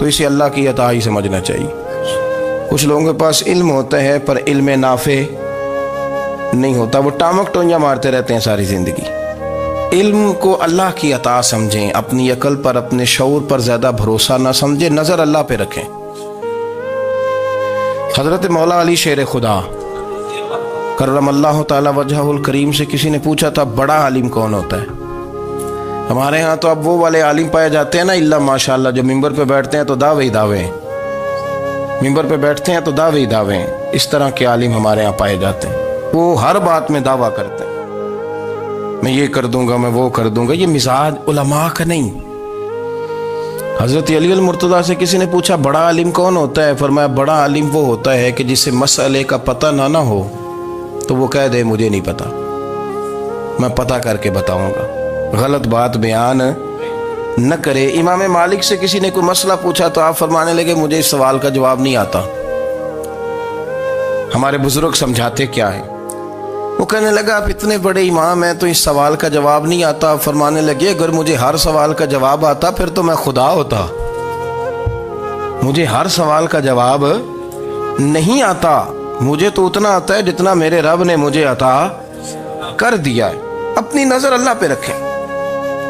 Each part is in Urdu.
تو اسے اللہ کی عطا ہی سمجھنا چاہیے۔ کچھ لوگوں کے پاس علم ہوتا ہے پر علم نافع نہیں ہوتا، وہ ٹامک ٹونجا مارتے رہتے ہیں ساری زندگی۔ علم کو اللہ کی عطا سمجھیں، اپنی عقل پر اپنے شعور پر زیادہ بھروسہ نہ سمجھیں، نظر اللہ پہ رکھیں۔ حضرت مولا علی شیر خدا کرم اللہ تعالی وجہہ الکریم سے کسی نے پوچھا تھا بڑا عالم کون ہوتا ہے؟ ہمارے ہاں تو اب وہ والے عالم پائے جاتے ہیں نا، اللہ ماشاءاللہ، جو ممبر پہ بیٹھتے ہیں تو دعوے ہی دعوے ہیں، ممبر پہ بیٹھتے ہیں تو دعوے ہی دعوے ہیں۔ اس طرح کے عالم ہمارے ہاں پائے جاتے ہیں، وہ ہر بات میں دعویٰ کرتے ہیں، میں یہ کر دوں گا، میں وہ کر دوں گا۔ یہ مزاج علماء کا نہیں۔ حضرت علی المرتضیٰ سے کسی نے پوچھا بڑا عالم کون ہوتا ہے؟ فرمایا بڑا عالم وہ ہوتا ہے کہ جسے مسئلے کا پتہ نہ ہو تو وہ کہہ دے مجھے نہیں پتا، میں پتہ کر کے بتاؤں گا، غلط بات بیان نہ کرے۔ امام مالک سے کسی نے کوئی مسئلہ پوچھا تو آپ فرمانے لگے مجھے اس سوال کا جواب نہیں آتا، ہمارے بزرگ سمجھاتے کیا ہے؟ وہ کہنے لگا آپ اتنے بڑے امام ہیں تو اس سوال کا جواب نہیں آتا۔ فرمانے لگے اگر مجھے ہر سوال کا جواب آتا پھر تو میں خدا ہوتا، مجھے ہر سوال کا جواب نہیں آتا، مجھے تو اتنا آتا ہے جتنا میرے رب نے مجھے عطا کر دیا ہے۔ اپنی نظر اللہ پہ رکھیں،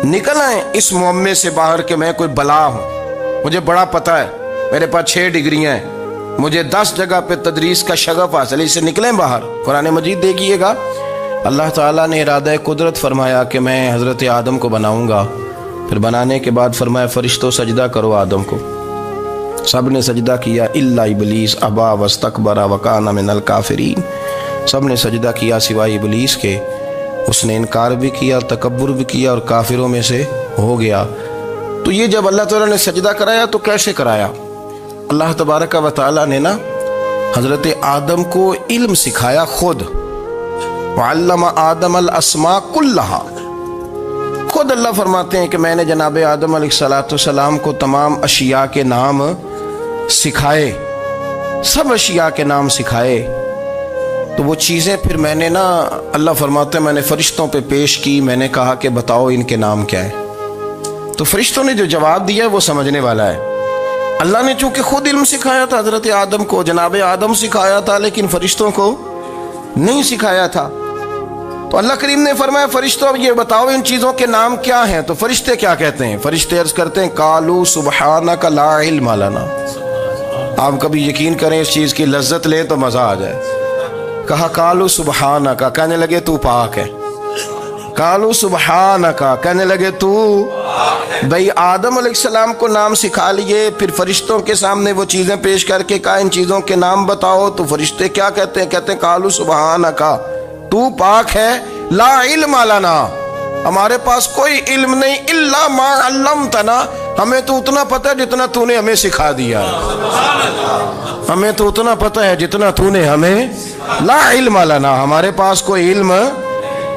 نکل آئیں اس معمے سے باہر کہ میں کوئی بلا ہوں، مجھے بڑا پتہ ہے، میرے پاس 6 ڈگریاں ہیں، مجھے 10 جگہ پہ تدریس کا شغف حاصل ہے، اس سے نکلیں باہر۔ قرآن مجید دیکھیے گا، اللہ تعالیٰ نے ارادہ قدرت فرمایا کہ میں حضرت آدم کو بناؤں گا، پھر بنانے کے بعد فرمایا فرشتوں سجدہ کرو آدم کو، سب نے سجدہ کیا الا ابلیس ابا واستکبر وکان من الکافرین، سب نے سجدہ کیا سوائے ابلیس کے، اس نے انکار بھی کیا، تکبر بھی کیا اور کافروں میں سے ہو گیا۔ تو یہ جب اللہ تعالیٰ نے سجدہ کرایا تو کیسے کرایا؟ اللہ تبارک و تعالیٰ نے نا حضرت آدم کو علم سکھایا خود، وعلم آدم الاسماء کلہا، خود اللہ فرماتے ہیں کہ میں نے جناب آدم علیہ السلام کو تمام اشیاء کے نام سکھائے، سب اشیاء کے نام سکھائے۔ تو وہ چیزیں پھر میں نے نا، اللہ فرماتے ہیں میں نے فرشتوں پہ پیش کی، میں نے کہا کہ بتاؤ ان کے نام کیا ہے، تو فرشتوں نے جو جواب دیا ہے وہ سمجھنے والا ہے۔ اللہ نے چونکہ خود علم سکھایا تھا حضرت آدم کو، جناب آدم سکھایا تھا، لیکن فرشتوں کو نہیں سکھایا تھا۔ تو اللہ کریم نے فرمایا فرشتوں اب یہ بتاؤ ان چیزوں کے نام کیا ہیں؟ تو فرشتے کیا کہتے ہیں؟ فرشتے عرض کرتے ہیں قالوا سبحانک لا علم لنا۔ آپ کبھی یقین کریں اس چیز کی لذت لیں تو مزہ آ جائے۔ کہا قالوا سبحانک، کہنے لگے تو پاک ہے، قالوا سبحانک، کہنے لگے تو بھئی آدم علیہ السلام کو نام سکھا لیے، پھر فرشتوں کے سامنے وہ چیزیں پیش کر کے کہا ان چیزوں کے نام بتاؤ، تو فرشتے کیا کہتے ہیں؟ کہتے ہیں قالوا سبحانک، تو پاک ہے، لا علم لنا، ہمارے پاس کوئی علم نہیں، الا ما علمتنا، ہمیں تو اتنا پتہ ہے جتنا تو نے ہمیں سکھا دیا ہے، ہمیں تو اتنا پتہ ہے جتنا تو نے ہمیں، لا علم لنا، ہمارے پاس کوئی علم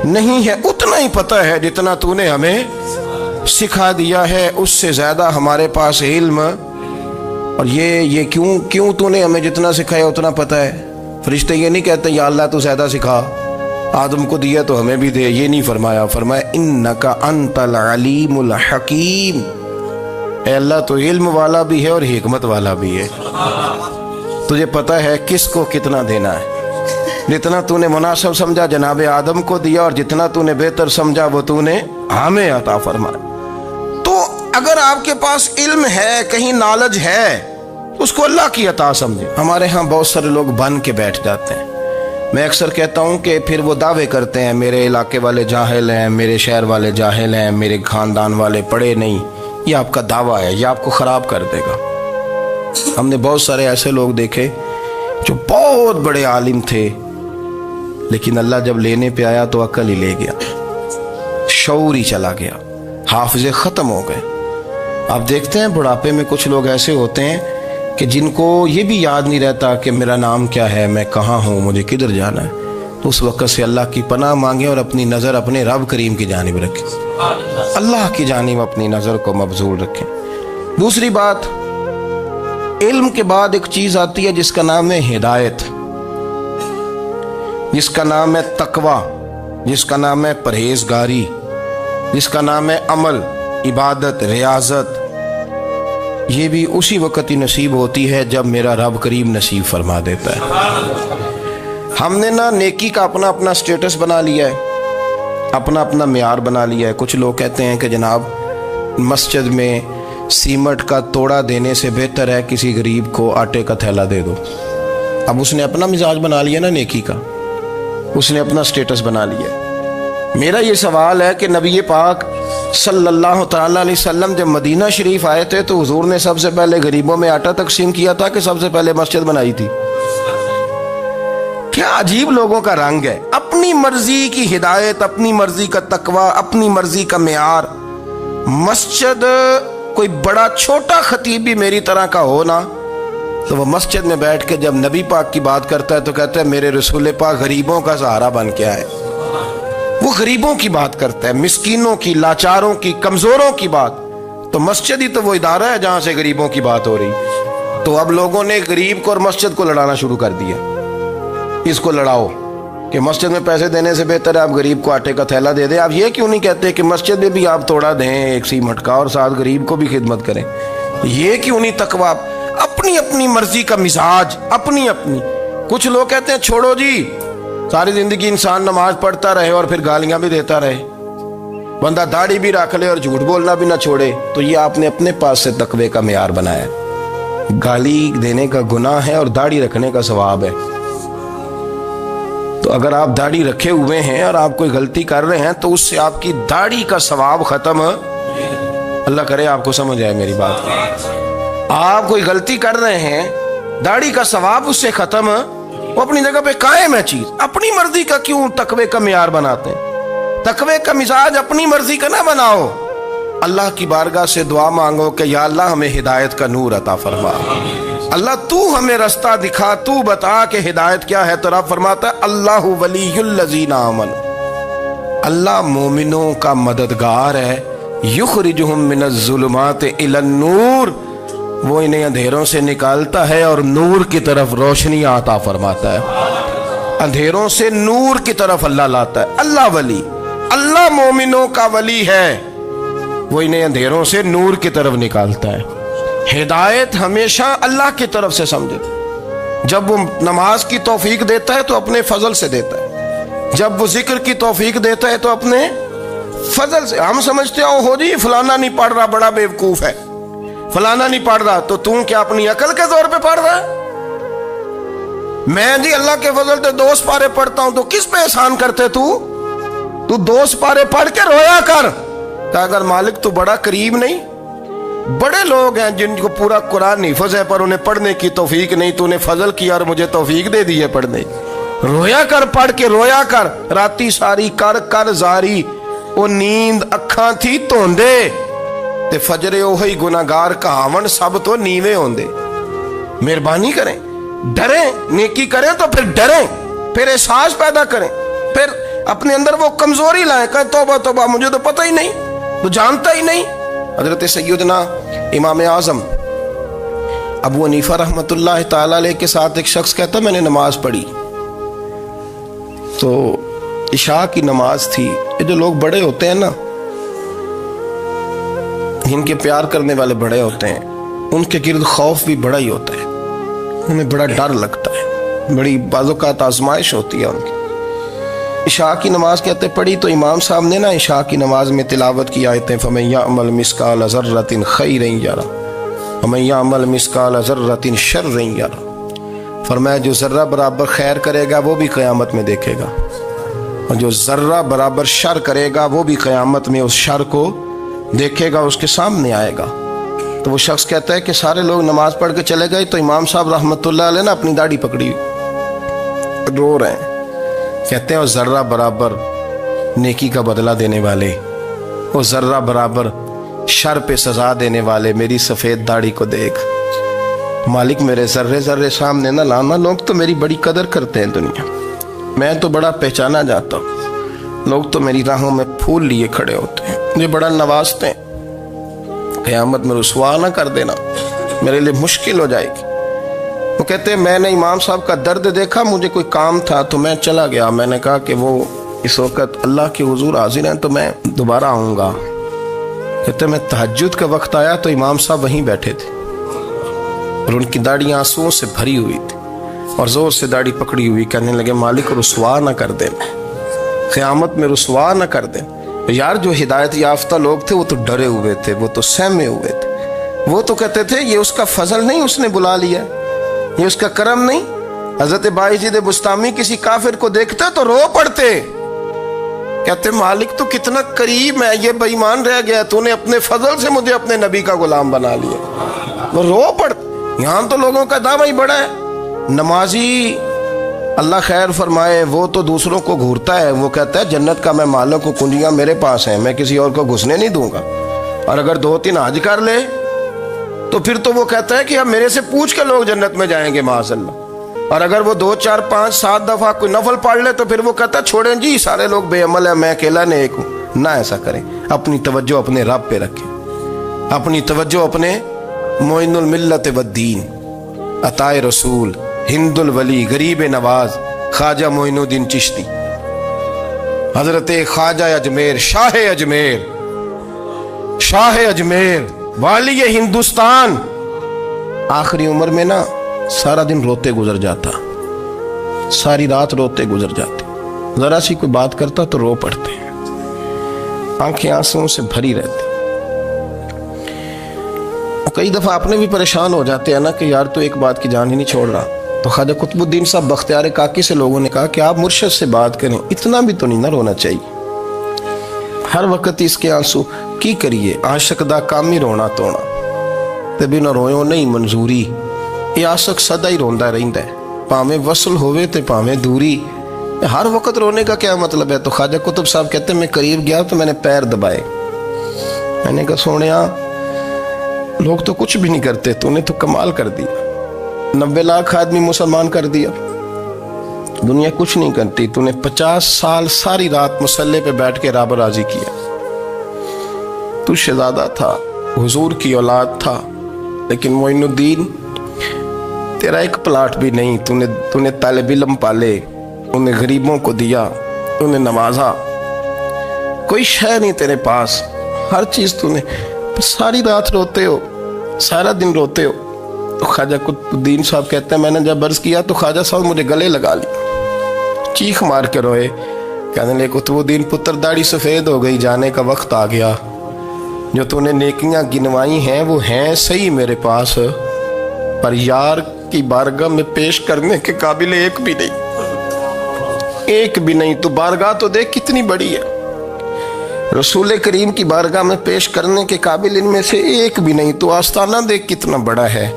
نہیں ہے، اتنا ہی پتہ ہے جتنا تو نے ہمیں سکھا دیا ہے، اس سے زیادہ ہمارے پاس علم، اور یہ کیوں تو نے ہمیں جتنا سکھایا اتنا پتہ ہے۔ فرشتے یہ نہیں کہتے یا اللہ تو زیادہ سکھا، آدم کو دیا تو ہمیں بھی دے، یہ نہیں فرمایا، فرمایا انک انت العلیم الحکیم، اے اللہ تو علم والا بھی ہے اور حکمت والا بھی ہے، تجھے پتہ ہے کس کو کتنا دینا ہے، جتنا تو نے مناسب سمجھا جناب آدم کو دیا، اور جتنا تو نے بہتر سمجھا وہ تو نے ہمیں عطا فرمایا۔ تو اگر آپ کے پاس علم ہے، کہیں نالج ہے، اس کو اللہ کی عطا سمجھیں۔ ہمارے ہاں بہت سارے لوگ بن کے بیٹھ جاتے ہیں، میں اکثر کہتا ہوں کہ پھر وہ دعوے کرتے ہیں میرے علاقے والے جاہل ہیں، میرے شہر والے جاہل ہیں، میرے خاندان والے پڑھے نہیں، یہ آپ کا دعویٰ ہے، یہ آپ کو خراب کر دے گا۔ ہم نے بہت سارے ایسے لوگ دیکھے جو بہت بڑے عالم تھے، لیکن اللہ جب لینے پہ آیا تو عقل ہی لے گیا، شعور ہی چلا گیا، حافظے ختم ہو گئے۔ آپ دیکھتے ہیں بڑھاپے میں کچھ لوگ ایسے ہوتے ہیں کہ جن کو یہ بھی یاد نہیں رہتا کہ میرا نام کیا ہے، میں کہاں ہوں، مجھے کدھر جانا ہے۔ تو اس وقت سے اللہ کی پناہ مانگیں اور اپنی نظر اپنے رب کریم کی جانب رکھیں، اللہ کی جانب اپنی نظر کو مبذول رکھیں۔ دوسری بات، علم کے بعد ایک چیز آتی ہے جس کا نام ہے ہدایت، جس کا نام ہے تقوی، جس کا نام ہے پرہیزگاری، جس کا نام ہے عمل، عبادت، ریاضت۔ یہ بھی اسی وقت ہی نصیب ہوتی ہے جب میرا رب کریم نصیب فرما دیتا ہے۔ ہم نے نا نیکی کا اپنا اپنا سٹیٹس بنا لیا ہے، اپنا اپنا معیار بنا لیا ہے۔ کچھ لوگ کہتے ہیں کہ جناب مسجد میں سیمنٹ کا توڑا دینے سے بہتر ہے کسی غریب کو آٹے کا تھیلا دے دو۔ اب اس نے اپنا مزاج بنا لیا نا نیکی کا، اس نے اپنا سٹیٹس بنا لیا۔ میرا یہ سوال ہے کہ نبی پاک صلی اللہ تعالیٰ علیہ وسلم جب مدینہ شریف آئے تھے تو حضور نے سب سے پہلے غریبوں میں آٹا تقسیم کیا تھا کہ سب سے پہلے مسجد بنائی تھی؟ کیا عجیب لوگوں کا رنگ ہے، اپنی مرضی کی ہدایت، اپنی مرضی کا تقوی، اپنی مرضی کا معیار۔ مسجد کوئی بڑا چھوٹا خطیب بھی میری طرح کا ہو نا تو وہ مسجد میں بیٹھ کے جب نبی پاک کی بات کرتا ہے تو کہتا ہے میرے رسول پاک غریبوں کا سہارا بن کے آئے۔ وہ غریبوں کی بات کرتا ہے، مسکینوں کی، لاچاروں کی، کمزوروں کی بات۔ تو مسجد ہی تو وہ ادارہ ہے جہاں سے غریبوں کی بات ہو رہی۔ تو اب لوگوں نے غریب کو اور مسجد کو لڑانا شروع کر دیا، اس کو لڑاؤ کہ مسجد میں پیسے دینے سے بہتر ہے آپ غریب کو آٹے کا تھیلا دے دیں۔ آپ یہ کیوں نہیں کہتے کہ مسجد میں بھی آپ توڑا دیں ایک سیمنٹ کا اور ساتھ غریب کو بھی خدمت کریں؟ یہ کیوں نہیں تقویٰ؟ اپنی اپنی مرضی کا مزاج، اپنی اپنی۔ کچھ لوگ کہتے ہیں چھوڑو جی، ساری زندگی انسان نماز پڑھتا رہے اور پھر گالیاں بھی دیتا رہے، بندہ داڑھی بھی رکھ لے اور جھوٹ بولنا بھی نہ چھوڑے۔ تو یہ آپ نے اپنے پاس سے تقوی کا معیار بنایا۔ گالی دینے کا گناہ ہے اور داڑھی رکھنے کا ثواب ہے۔ تو اگر آپ داڑھی رکھے ہوئے ہیں اور آپ کوئی غلطی کر رہے ہیں تو اس سے آپ کی داڑھی کا ثواب ختم، اللہ کرے آپ کو سمجھ آئے میری بات۔ آپ کوئی غلطی کر رہے ہیں، داڑھی کا ثواب اس سے ختم، وہ اپنی جگہ پہ قائم ہے چیز۔ اپنی مرضی کا کیوں تقوی کا معیار بناتے ہیں؟ تقوی کا مزاج اپنی مرضی کا نہ بناؤ۔ اللہ کی بارگاہ سے دعا مانگو کہ یا اللہ ہمیں ہدایت کا نور عطا فرما، اللہ تو ہمیں رستہ دکھا، تو بتا کہ ہدایت کیا ہے۔ تو رب فرماتا ہے اللہ ولی الذین آمنوا، اللہ مومنوں کا مددگار ہے، یخرجہم من الظلمات الی النور، وہ انہیں اندھیروں سے نکالتا ہے اور نور کی طرف روشنی عطا فرماتا ہے۔ اندھیروں سے نور کی طرف اللہ لاتا ہے۔ اللہ ولی، اللہ مومنوں کا ولی ہے، وہ انہیں اندھیروں سے نور کی طرف نکالتا ہے۔ ہدایت ہمیشہ اللہ کی طرف سے سمجھے۔ جب وہ نماز کی توفیق دیتا ہے تو اپنے فضل سے دیتا ہے، جب وہ ذکر کی توفیق دیتا ہے تو اپنے فضل سے۔ ہم سمجھتے ہو جی فلانا نہیں پڑھ رہا بڑا بیوقوف ہے، فلانا نہیں پڑھ رہا، تو تم کیا اپنی عقل کے زور پہ پڑھ رہا ہے؟ میں جی اللہ کے فضل سے 2 سپارے پڑھتا ہوں، تو کس پہ احسان کرتے تو 2 سپارے پڑھ کے رویا کر کہ اگر مالک تو بڑا قریب نہیں۔ بڑے لوگ ہیں جن کو پورا قرآن حفظ ہے پر انہیں پڑھنے کی توفیق نہیں، تو انہیں فضل کیا اور مجھے توفیق دے دی ہے پڑھنے۔ رویا کر، پڑھ کے رویا کر، راتی ساری کر کر زاری، وہ نیند اکھاں تھی توندے تے فجرے اوہی گناہگار کہاون سب تو نیوے ہوندے۔ مہربانی کریں، ڈریں، نیکی کریں تو پھر ڈریں، پھر احساس پیدا کریں، پھر اپنے اندر وہ کمزوری لائیں کہ توبہ توبہ مجھے تو پتہ ہی نہیں، تو جانتا ہی نہیں۔ حضرت سیدنا امام اعظم ابو حنیفہ رحمۃ اللہ تعالی علیہ کے ساتھ ایک شخص کہتا میں نے نماز پڑھی تو عشاء کی نماز تھی۔ یہ جو لوگ بڑے ہوتے ہیں نا، جن کے پیار کرنے والے بڑے ہوتے ہیں، ان کے گرد خوف بھی بڑا ہی ہوتا ہے، انہیں بڑا ڈر لگتا ہے، بڑی بعض اوقات آزمائش ہوتی ہے ان کی۔ عشاء کی نماز کہتے پڑھی تو امام صاحب نے نا عشاء کی نماز میں تلاوت کی آیتیں فَمَن يَعْمَلْ مِثْقَالَ ذَرَّةٍ خَيْرًا يَرَهُ وَمَن يَعْمَلْ مِثْقَالَ ذَرَّةٍ شَرًّا يَرَهُ، فرمایا جو ذرہ برابر خیر کرے گا وہ بھی قیامت میں دیکھے گا، اور جو ذرہ برابر شر کرے گا وہ بھی قیامت میں اس شر کو دیکھے گا، اس کے سامنے آئے گا۔ تو وہ شخص کہتا ہے کہ سارے لوگ نماز پڑھ کے چلے گئے تو امام صاحب رحمۃ اللہ علیہ نے اپنی داڑھی پکڑی، رو رہے ہیں، کہتے ہیں وہ ذرہ برابر نیکی کا بدلہ دینے والے، وہ ذرہ برابر شر پہ سزا دینے والے میری سفید داڑھی کو دیکھ، مالک میرے ذرے ذرے سامنے نہ لانا، لوگ تو میری بڑی قدر کرتے ہیں دنیا، میں تو بڑا پہچانا جاتا ہوں، لوگ تو میری راہوں میں پھول لیے کھڑے ہوتے ہیں، مجھے بڑا نوازتے ہیں، قیامت میں رسوا نہ کر دینا، میرے لیے مشکل ہو جائے گی۔ وہ کہتے ہیں میں نے امام صاحب کا درد دیکھا، مجھے کوئی کام تھا تو میں چلا گیا، میں نے کہا کہ وہ اس وقت اللہ کے حضور حاضر ہیں تو میں دوبارہ آؤں گا، کہتے میں تہجد کا وقت آیا تو امام صاحب وہیں بیٹھے تھے اور ان کی داڑھی آنسوؤں سے بھری ہوئی تھی اور زور سے داڑھی پکڑی ہوئی، کہنے لگے مالک رسوا نہ کر دیں، قیامت میں رسوا نہ کر دیں۔ یار جو ہدایت یافتہ لوگ تھے وہ تو ڈرے ہوئے تھے، وہ تو سہمے ہوئے تھے، وہ تو کہتے تھے یہ اس کا فضل نہیں، اس نے بلا لیا، یہ اس کا کرم نہیں۔ حضرت بایزید بسطامی کسی کافر کو دیکھتے تو رو پڑتے، کہتے مالک تو کتنا کریم ہے، یہ بے ایمان رہ گیا، تو نے اپنے فضل سے مجھے اپنے نبی کا غلام بنا لیا، وہ رو پڑتے۔ یہاں تو لوگوں کا دعویٰ ہی بڑا ہے۔ نمازی اللہ خیر فرمائے وہ تو دوسروں کو گھورتا ہے، وہ کہتا ہے جنت کا میں مالک ہوں، کنجیاں میرے پاس ہیں، میں کسی اور کو گھسنے نہیں دوں گا، اور اگر 2-3 حج کر لے تو پھر تو وہ کہتا ہے کہ اب میرے سے پوچھ کے لوگ جنت میں جائیں گے معاذ اللہ، اور اگر وہ 2 4 5 7 دفعہ کوئی نفل پڑھ لے تو پھر وہ کہتا ہے چھوڑیں جی سارے لوگ بے عمل ہیں، میں اکیلا نیک ہوں۔ نہ ایسا کریں، اپنی توجہ اپنے رب پہ رکھیں، اپنی توجہ اپنے معین الملت والدین، عطائے رسول، ہند الولی، غریب نواز، خواجہ معین الدین چشتی، حضرت خواجہ اجمیر، شاہ اجمیر، شاہ اجمیر، والی ہندوستان۔ آخری عمر میں نا سارا دن روتے گزر جاتا، ساری رات روتے گزر جاتے، ذرا سی کوئی بات کرتا تو رو پڑتے، آنکھیں آنسوؤں سے بھری رہتی۔ کئی دفعہ اپنے بھی پریشان ہو جاتے ہیں نا کہ یار تو ایک بات کی جان ہی نہیں چھوڑ رہا، تو خواجہ قطب الدین صاحب بختیار کاکی سے لوگوں نے کہا کہ آپ مرشد سے بات کریں، اتنا بھی تو نہیں نہ رونا چاہیے، ہر وقت اس کے آنسو کی کریے، عاشق دا کام ہی رونا تونا، تے بنا رویوں نہیں منظوری، یہ عاشق سدا ہی روندا رہندا ہے، پاویں وصل ہوئے تے پاویں دوری، ہر وقت رونے کا کیا مطلب ہے؟ تو خواجہ قطب صاحب کہتے ہیں میں قریب گیا تو میں نے پیر دبائے، میں نے کہا سونیا لوگ تو کچھ بھی نہیں کرتے، تو نے تو کمال کر دیا، 90 لاکھ آدمی مسلمان کر دیا، دنیا کچھ نہیں کرتی، تو نے 50 سال ساری رات مسلح پہ بیٹھ کے رب راضی کیا، تو شہزادہ تھا، حضور کی اولاد تھا، لیکن معین الدین تیرا ایک پلاٹ بھی نہیں، تو نے طالب علم پالے، انہیں غریبوں کو دیا، انہیں نوازا، کوئی شے نہیں تیرے پاس، ہر چیز تو نے، ساری رات روتے ہو، سارا دن روتے ہو۔ تو خواجہ قطب الدین صاحب کہتے ہیں میں نے جب عرض کیا تو خواجہ صاحب مجھے گلے لگا لی، چیخ مار کے روئے، کہنے لگے قطب الدین پتر داڑھی سفید ہو گئی، جانے کا وقت آ گیا، جو تو نے نیکیاں گنوائی ہیں وہ ہیں صحیح میرے پاس، پر یار کی بارگاہ میں پیش کرنے کے قابل ایک بھی نہیں، ایک بھی نہیں، تو بارگاہ تو دیکھ کتنی بڑی ہے، رسول کریم کی بارگاہ میں پیش کرنے کے قابل ان میں سے ایک بھی نہیں، تو آستانہ دیکھ کتنا بڑا ہے،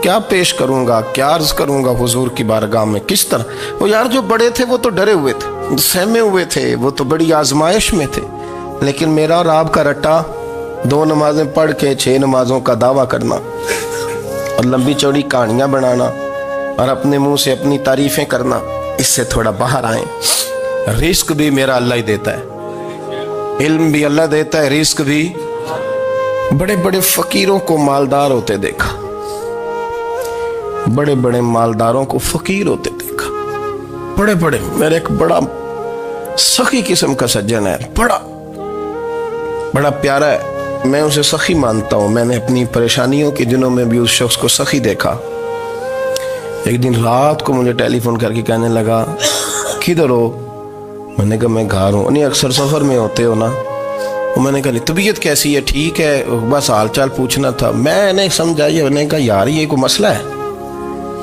کیا پیش کروں گا، کیا عرض کروں گا حضور کی بارگاہ میں، کس طرح؟ وہ یار جو بڑے تھے وہ تو ڈرے ہوئے تھے، سہمے ہوئے تھے، وہ تو بڑی آزمائش میں تھے، لیکن میرا اور آپ کا رٹا 2 نمازیں پڑھ کے 6 نمازوں کا دعویٰ کرنا اور لمبی چوڑی کہانیاں بنانا اور اپنے منہ سے اپنی تعریفیں کرنا، اس سے تھوڑا باہر آئیں۔ رزق بھی میرا اللہ ہی دیتا ہے، علم بھی اللہ دیتا ہے، رزق بھی۔ بڑے بڑے فقیروں کو مالدار ہوتے دیکھا، بڑے بڑے مالداروں کو فقیر ہوتے دیکھا، بڑے بڑے، میرے ایک بڑا سخی قسم کا سجن ہے، بڑا پیارا ہے، میں اسے سخی مانتا ہوں، میں نے اپنی پریشانیوں کے دنوں میں بھی اس شخص کو سخی دیکھا۔ ایک دن رات کو مجھے ٹیلی فون کر کے کہنے لگا کدھر ہو؟ میں نے کہا میں گھر ہوں۔ نہیں اکثر سفر میں ہوتے ہو نا؟ میں نے کہا طبیعت کیسی ہے؟ ٹھیک ہے، بس حال چال پوچھنا تھا۔ میں نے سمجھائی، میں نے کہا یار یہ کوئی مسئلہ ہے،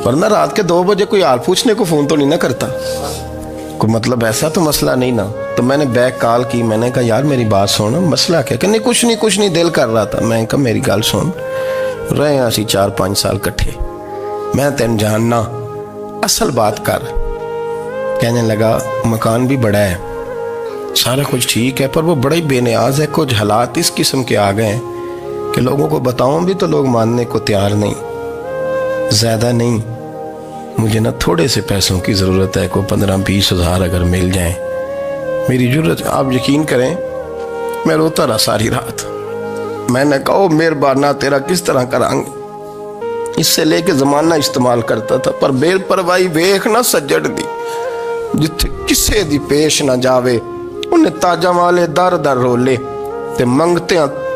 ورنہ رات کے 2 بجے کوئی حال پوچھنے کو فون تو نہیں نہ کرتا، کوئی مطلب ایسا تو مسئلہ نہیں نا۔ تو میں نے بیک کال کی، میں نے کہا یار میری بات سن، مسئلہ کیا؟ کہ نہیں کچھ نہیں دل کر رہا تھا۔ میں نے کہا میری گل سن، رہے ہیں اسی 4-5 سال کٹھے، میں تین جاننا، اصل بات کر۔ کہنے لگا مکان بھی بڑا ہے، سارا کچھ ٹھیک ہے، پر وہ بڑا ہی بے نیاز ہے، کچھ حالات اس قسم کے آ گئے ہیں کہ لوگوں کو بتاؤں بھی تو لوگ ماننے کو تیار نہیں، زیادہ نہیں، مجھے نا تھوڑے سے پیسوں کی ضرورت ہے، کوئی 15-20 ہزار اگر مل جائیں، میری ضرورت۔ آپ یقین کریں میں روتا رہا ساری رات۔ میں نے کہا مہربانہ تیرا کس طرح کرانگے، اس سے لے کے زمانہ استعمال کرتا تھا، پر بے پرواہی ویکھ نہ سجڑ دی، جتھے کسے دی پیش نہ جاوے، انہیں تاجاں والے در در رولے تے منگتے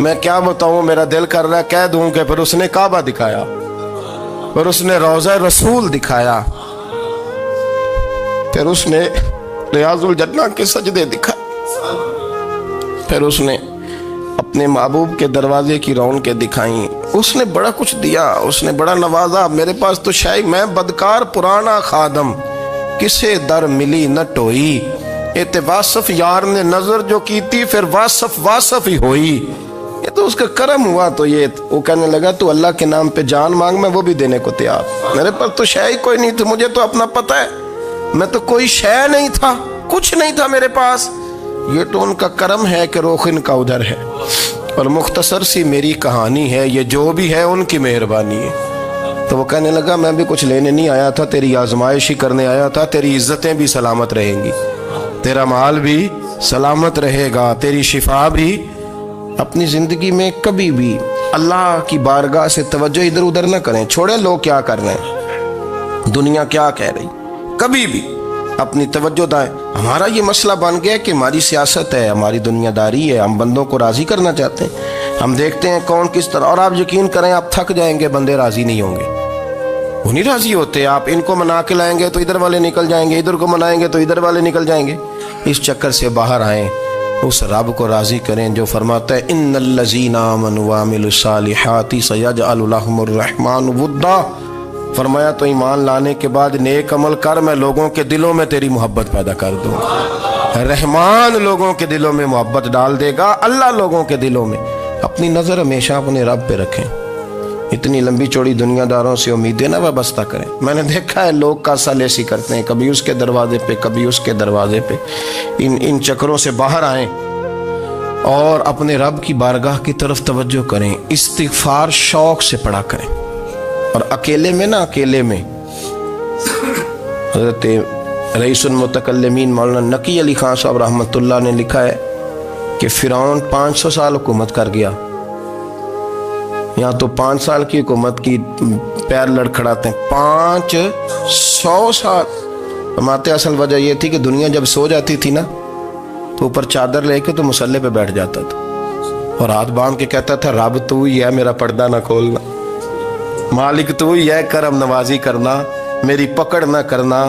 میں کیا بتاؤں، میرا دل کر رہا ہے کہہ دوں کہ پھر اس نے کعبہ دکھایا، پھر اس نے روضہ رسول دکھایا، پھر اس نے ریاض الجنہ کے سجدے دکھائے، پھر اس نے اپنے محبوب کے دروازے کی رونقیں دکھائیں، اس نے بڑا کچھ دیا، اس نے بڑا نوازا۔ میرے پاس تو شاید میں بدکار پرانا خادم، کسے در ملی نہ ٹوئی، اے واصف یار نے نظر جو کی تھی، پھر واصف ہی ہوئی۔ یہ تو اس کا کرم ہوا۔ تو یہ وہ کہنے لگا تو اللہ کے نام پہ جان مانگ، میں وہ بھی دینے کو تیار۔ میرے پاس تو شے کوئی نہیں تھی، مجھے تو اپنا پتہ ہے، میں تو کوئی شے نہیں تھا، کچھ نہیں تھا میرے پاس۔ یہ تو ان کا کرم ہے کہ رخ ان کا ادھر ہے، اور مختصر سی میری کہانی ہے، یہ جو بھی ہے ان کی مہربانی ہے۔ تو وہ کہنے لگا میں بھی کچھ لینے نہیں آیا تھا، تیری آزمائش ہی کرنے آیا تھا، تیری عزتیں بھی سلامت رہیں گی، تیرا مال بھی سلامت رہے گا، تیری شفا بھی۔ اپنی زندگی میں کبھی بھی اللہ کی بارگاہ سے توجہ ادھر ادھر نہ کریں، چھوڑیں لوگ کیا کر رہے ہیں، دنیا کیا کہہ رہی، کبھی بھی اپنی توجہ دائیں۔ ہمارا یہ مسئلہ بن گیا کہ ہماری سیاست ہے، ہماری دنیا داری ہے، ہم بندوں کو راضی کرنا چاہتے ہیں، ہم دیکھتے ہیں کون کس طرح، اور آپ یقین کریں آپ تھک جائیں گے، بندے راضی نہیں ہوں گے، وہ نہیں راضی ہوتے۔ آپ ان کو منا کے لائیں گے تو ادھر والے نکل جائیں گے، ادھر کو منائیں گے تو ادھر والے نکل جائیں گے۔ اس چکر سے باہر آئیں، اس رب کو راضی کریں جو فرماتا ہے ان الذین آمنوا وعملوا الصالحات سیجعل لهم الرحمن ودا۔ فرمایا تو ایمان لانے کے بعد نیک عمل کر، میں لوگوں کے دلوں میں تیری محبت پیدا کر دوں گا۔ رحمان لوگوں کے دلوں میں محبت ڈال دے گا، اللہ لوگوں کے دلوں میں۔ اپنی نظر ہمیشہ اپنے رب پہ رکھیں، اتنی لمبی چوڑی دنیا داروں سے امیدیں نہ وابستہ کریں۔ میں نے دیکھا ہے لوگ کاسا لیسی کرتے ہیں، کبھی اس کے دروازے پہ کبھی اس کے دروازے پہ۔ ان چکروں سے باہر آئیں اور اپنے رب کی بارگاہ کی طرف توجہ کریں، استغفار شوق سے پڑھا کریں، اور اکیلے میں نا، اکیلے میں۔ حضرت رئیس المتکلمین مولانا نقی علی خان صاحب رحمۃ اللہ نے لکھا ہے کہ فرعون 500 سال حکومت کر گیا، یہاں تو 5 سال کی حکومت کی پیر لڑکھڑاتے ہیں، 500 سال۔ فرماتے اصل وجہ یہ تھی کہ دنیا جب سو جاتی تھی نا تو اوپر چادر لے کے تو مسلح پہ بیٹھ جاتا تھا، اور ہاتھ باندھ کے کہتا تھا رب تو ہی ہے، میرا پردہ نہ کھولنا، مالک تو ہی ہے، کرم نوازی کرنا، میری پکڑ نہ کرنا۔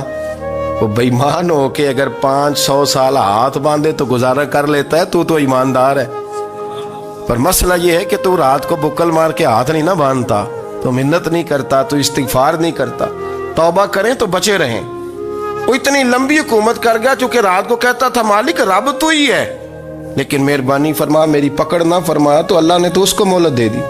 وہ بے ایمان ہو کے اگر 500 سال ہاتھ باندھے تو گزارا کر لیتا ہے، تو ایماندار ہے۔ پر مسئلہ یہ ہے کہ تو رات کو بکل مار کے ہاتھ نہیں نہ باندھتا، تو منت نہیں کرتا، تو استغفار نہیں کرتا، توبہ کریں تو بچے رہیں۔ وہ اتنی لمبی حکومت کر گیا چونکہ رات کو کہتا تھا مالک رب تو ہی ہے، لیکن مہربانی فرما، میری پکڑ نہ فرمایا تو اللہ نے تو اس کو مہلت دے دی۔